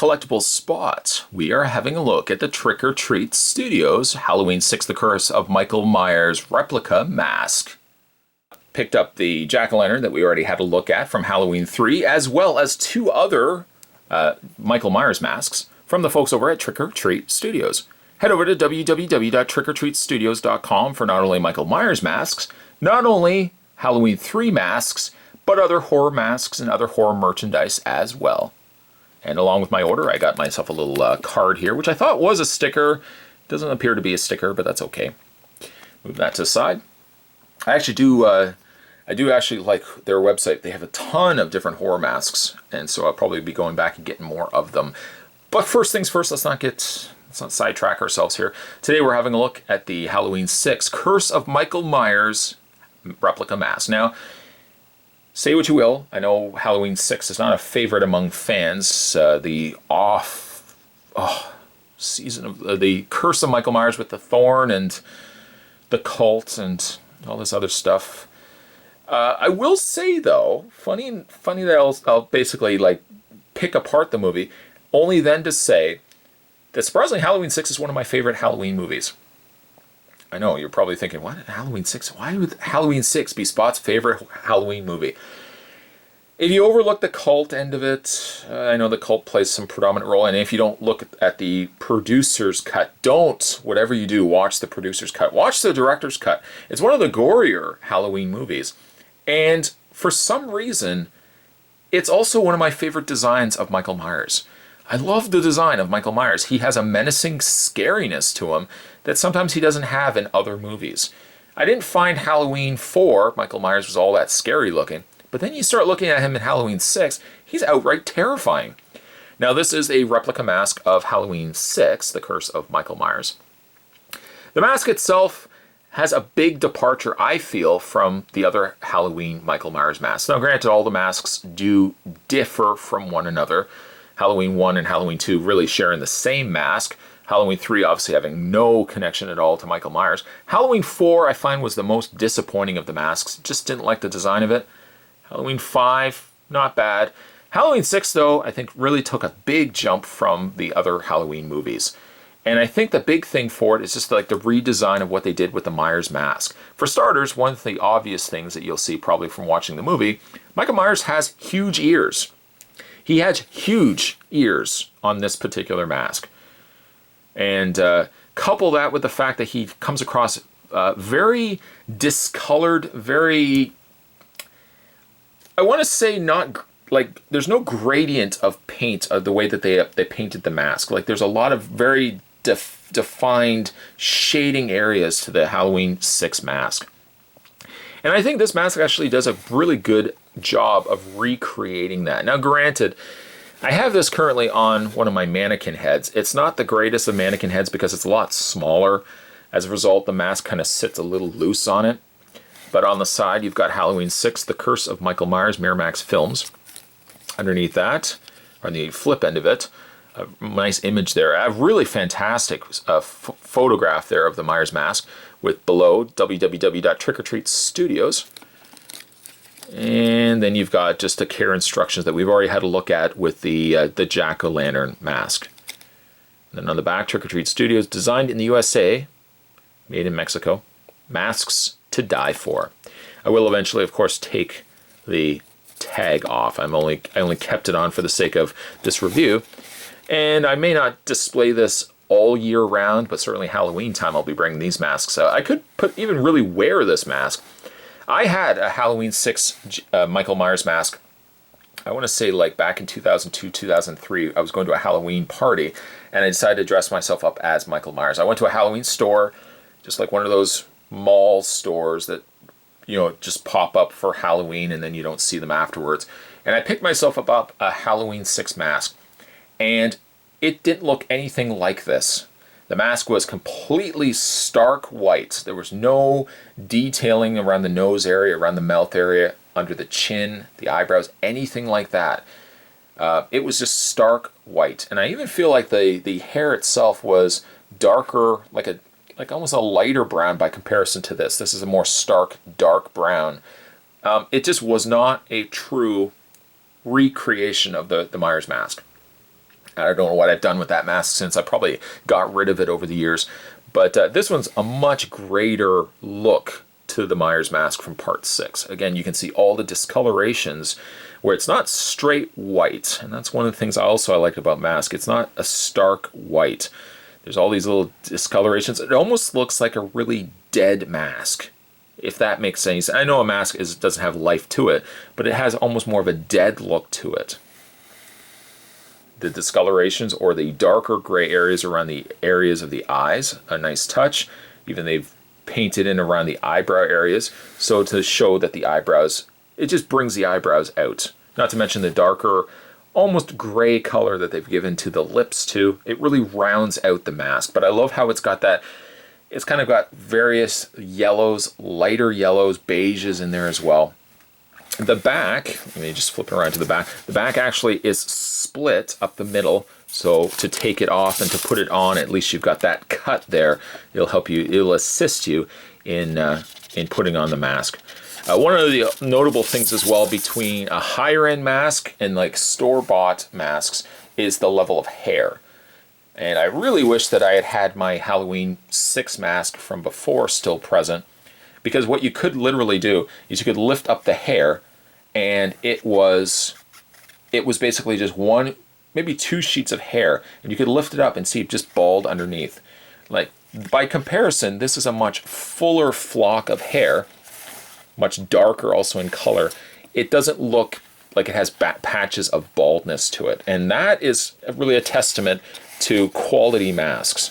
collectibles spot, we are having a look at the Trick or Treat Studios Halloween 6 The Curse of Michael Myers replica mask. Picked up the jack-o'-lantern that we already had a look at from Halloween 3, as well as two other Michael Myers masks from the folks over at Trick or Treat Studios. Head over to www.trickortreatstudios.com for not only Michael Myers masks, not only Halloween 3 masks, but other horror masks and other horror merchandise as well. And along with my order, I got myself a little card here, which I thought was a sticker. Doesn't appear to be a sticker, but that's okay. Move that to the side. I do actually like their website. They have a ton of different horror masks, and so I'll probably be going back and getting more of them. But first things first, let's not sidetrack ourselves here. Today we're having a look at the Halloween 6 Curse of Michael Myers replica mask. Now, say what you will, I know Halloween 6 is not a favorite among fans. Season of the Curse of Michael Myers with the Thorn and the Cult and all this other stuff. I will say though, funny that I'll basically like pick apart the movie, only then to say that surprisingly Halloween 6 is one of my favorite Halloween movies. I know, you're probably thinking, what, Halloween 6? Why would Halloween 6 be Spot's favorite Halloween movie? If you overlook the cult end of it, I know the cult plays some predominant role, and if you don't look at the producer's cut, whatever you do, watch the producer's cut. Watch the director's cut. It's one of the gorier Halloween movies. And for some reason, it's also one of my favorite designs of Michael Myers. I love the design of Michael Myers. He has a menacing scariness to him that sometimes he doesn't have in other movies. I didn't find Halloween 4, Michael Myers was all that scary looking, but then you start looking at him in Halloween 6, he's outright terrifying. Now this is a replica mask of Halloween 6, The Curse of Michael Myers. The mask itself has a big departure, I feel, from the other Halloween Michael Myers masks. Now granted, all the masks do differ from one another. Halloween 1 and Halloween 2 really sharing the same mask. Halloween 3 obviously having no connection at all to Michael Myers. Halloween 4 I find was the most disappointing of the masks. Just didn't like the design of it. Halloween 5, not bad. Halloween 6 though, I think really took a big jump from the other Halloween movies. And I think the big thing for it is just like the redesign of what they did with the Myers mask. For starters, one of the obvious things that you'll see probably from watching the movie, Michael Myers has huge ears. He has huge ears on this particular mask. And couple that with the fact that he comes across very discolored, very, I want to say not, like, there's no gradient of paint of the way that they painted the mask. Like, there's a lot of very defined shading areas to the Halloween 6 mask. And I think this mask actually does a really good job of recreating that. Now granted, I have this currently on one of my mannequin heads. It's not the greatest of mannequin heads because it's a lot smaller. As a result, the mask kind of sits a little loose on it. But on the side, you've got Halloween 6, The Curse of Michael Myers, Miramax Films. Underneath that, on the flip end of it, a nice image there. A really fantastic photograph there of the Myers mask with below www.trickortreatstudios. And then you've got just the care instructions that we've already had a look at with the jack-o'-lantern mask. And then on the back, Trick or Treat Studios, designed in the USA, made in Mexico, masks to die for. I will eventually, of course, take the tag off. I only kept it on for the sake of this review. And I may not display this all year round, but certainly Halloween time I'll be bringing these masks out. I could even really wear this mask. I had a Halloween 6 Michael Myers mask, I want to say like back in 2002, 2003. I was going to a Halloween party and I decided to dress myself up as Michael Myers. I went to a Halloween store, just like one of those mall stores that, you know, just pop up for Halloween and then you don't see them afterwards. And I picked myself up a Halloween 6 mask and it didn't look anything like this. The mask was completely stark white. There was no detailing around the nose area, around the mouth area, under the chin, the eyebrows, anything like that. It was just stark white. And I even feel like the hair itself was darker, like almost a lighter brown by comparison to this. This is a more stark, dark brown. It just was not a true recreation of the Myers mask. I don't know what I've done with that mask since. I probably got rid of it over the years. But this one's a much greater look to the Myers mask from part 6. Again, you can see all the discolorations where it's not straight white. And that's one of the things I liked about mask. It's not a stark white. There's all these little discolorations. It almost looks like a really dead mask, if that makes sense. I know a mask doesn't have life to it, but it has almost more of a dead look to it. The discolorations or the darker gray areas around the areas of the eyes, a nice touch. Even they've painted in around the eyebrow areas, so to show that the eyebrows, it just brings the eyebrows out. Not to mention the darker, almost gray color that they've given to the lips too. It really rounds out the mask. But I love how it's got that, it's kind of got various yellows, lighter yellows, beiges in there as well. The back, let me just flip it around to the back. The back actually is split up the middle, so to take it off and to put it on, at least you've got that cut there. It'll help you, it'll assist you in putting on the mask. One of the notable things as well between a higher end mask and like store-bought masks is the level of hair. And I really wish that I had had my Halloween 6 mask from before still present, because what you could literally do is you could lift up the hair and it was basically just one, maybe 2 sheets of hair, and you could lift it up and see it just bald underneath. Like, by comparison, this is a much fuller flock of hair, much darker also in color. It doesn't look like it has patches of baldness to it, and that is really a testament to quality masks.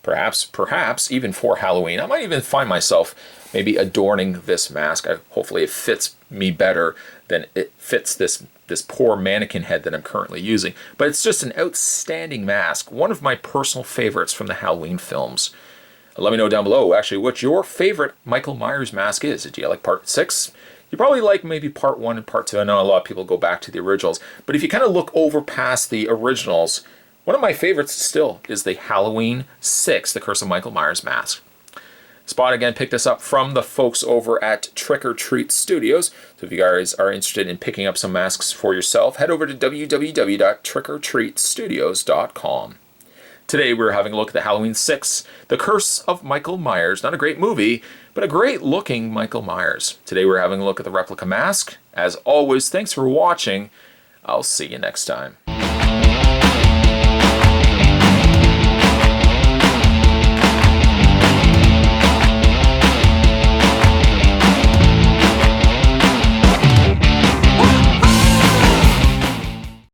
Perhaps even for Halloween, I might even find myself maybe adorning this mask. Hopefully it fits me better than it fits this poor mannequin head that I'm currently using. But it's just an outstanding mask. One of my personal favorites from the Halloween films. Let me know down below, actually, what your favorite Michael Myers mask is. Do you like part 6? You probably like maybe part 1 and part 2. I know a lot of people go back to the originals. But if you kind of look over past the originals, one of my favorites still is the Halloween 6, The Curse of Michael Myers mask. Spot again picked this up from the folks over at Trick or Treat Studios. So if you guys are interested in picking up some masks for yourself, head over to www.trickortreatstudios.com. Today we're having a look at the Halloween 6, The Curse of Michael Myers. Not a great movie, but a great looking Michael Myers. Today we're having a look at the replica mask. As always, thanks for watching. I'll see you next time.